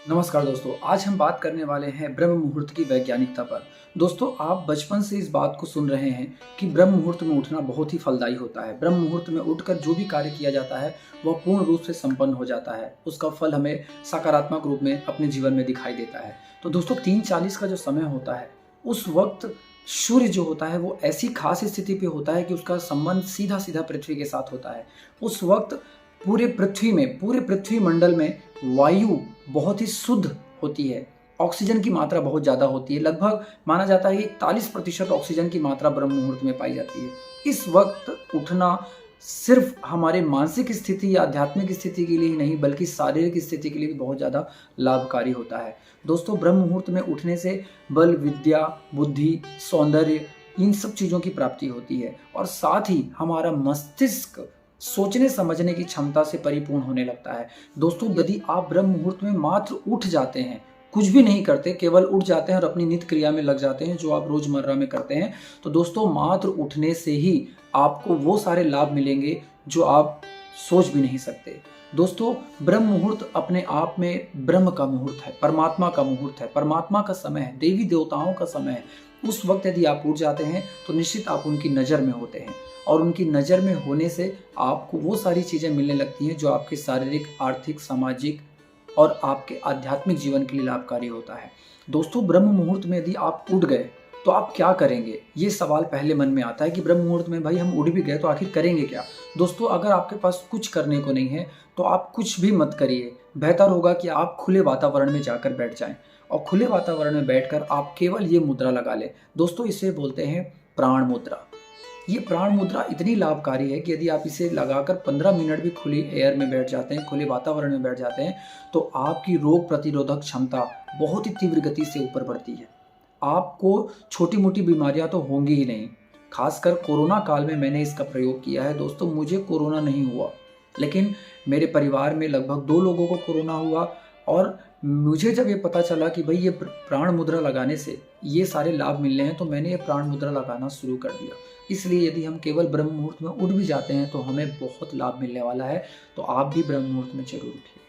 नमस्कार दोस्तों, आज हम बात करने वाले हैं ब्रह्म मुहूर्त की वैज्ञानिकता पर। दोस्तों, आप बचपन से इस बात को सुन रहे हैं कि ब्रह्म मुहूर्त में उठना बहुत ही फलदायी होता है। ब्रह्म मुहूर्त में उठकर जो भी कार्य किया जाता है वह पूर्ण रूप से संपन्न हो जाता है। उसका फल हमें सकारात्मक रूप में अपने जीवन में दिखाई देता है। तो दोस्तों, 3:40 का जो समय होता है उस वक्त सूर्य जो होता है वो ऐसी खास स्थिति पे होता है कि उसका संबंध सीधा सीधा पृथ्वी के साथ होता है। उस वक्त पूरे पृथ्वी मंडल में वायु बहुत ही शुद्ध होती है। ऑक्सीजन की मात्रा बहुत ज़्यादा होती है। लगभग माना जाता है कि 41% ऑक्सीजन की मात्रा ब्रह्म मुहूर्त में पाई जाती है। इस वक्त उठना सिर्फ हमारे मानसिक स्थिति या आध्यात्मिक स्थिति के लिए ही नहीं बल्कि शारीरिक स्थिति के लिए भी बहुत ज़्यादा लाभकारी होता है। दोस्तों, ब्रह्म मुहूर्त में उठने से बल, विद्या, बुद्धि, सौंदर्य इन सब चीज़ों की प्राप्ति होती है और साथ ही हमारा मस्तिष्क सोचने समझने की क्षमता से परिपूर्ण होने लगता है। दोस्तों, यदि आप ब्रह्म मुहूर्त में मात्र उठ जाते हैं, कुछ भी नहीं करते, केवल उठ जाते हैं और अपनी नित्य क्रिया में लग जाते हैं जो आप रोजमर्रा में करते हैं, तो दोस्तों मात्र उठने से ही आपको वो सारे लाभ मिलेंगे जो आप सोच भी नहीं सकते। दोस्तों, ब्रह्म मुहूर्त अपने आप में ब्रह्म का मुहूर्त है, परमात्मा का मुहूर्त है, परमात्मा का समय है, देवी देवताओं का समय है। उस वक्त यदि आप उठ जाते हैं तो निश्चित आप उनकी नज़र में होते हैं और उनकी नज़र में होने से आपको वो सारी चीज़ें मिलने लगती हैं जो आपके शारीरिक, आर्थिक, सामाजिक और आपके आध्यात्मिक जीवन के लिए लाभकारी होता है। दोस्तों, ब्रह्म मुहूर्त में यदि आप उठ गए तो आप क्या करेंगे? ये सवाल पहले मन में आता है कि ब्रह्म मुहूर्त में भाई हम उठ भी गए तो आखिर करेंगे क्या? दोस्तों, अगर आपके पास कुछ करने को नहीं है तो आप कुछ भी मत करिए। बेहतर होगा कि आप खुले वातावरण में जाकर बैठ जाएं और खुले वातावरण में बैठकर आप केवल ये मुद्रा लगा लें। दोस्तों, इसे बोलते हैं प्राण मुद्रा। ये प्राण मुद्रा इतनी लाभकारी है कि यदि आप इसे लगाकर 15 मिनट भी खुली एयर में बैठ जाते हैं, खुले वातावरण में बैठ जाते हैं, तो आपकी रोग प्रतिरोधक क्षमता बहुत ही तीव्र गति से ऊपर बढ़ती है। आपको छोटी मोटी बीमारियां तो होंगी ही नहीं। खासकर कोरोना काल में मैंने इसका प्रयोग किया है। दोस्तों, मुझे कोरोना नहीं हुआ, लेकिन मेरे परिवार में लगभग 2 लोगों को कोरोना हुआ और मुझे जब ये पता चला कि भाई ये प्राण मुद्रा लगाने से ये सारे लाभ मिलने हैं, तो मैंने ये प्राण मुद्रा लगाना शुरू कर दिया। इसलिए यदि हम केवल ब्रह्म मुहूर्त में उठ भी जाते हैं तो हमें बहुत लाभ मिलने वाला है। तो आप भी ब्रह्म मुहूर्त में जरूर उठिए।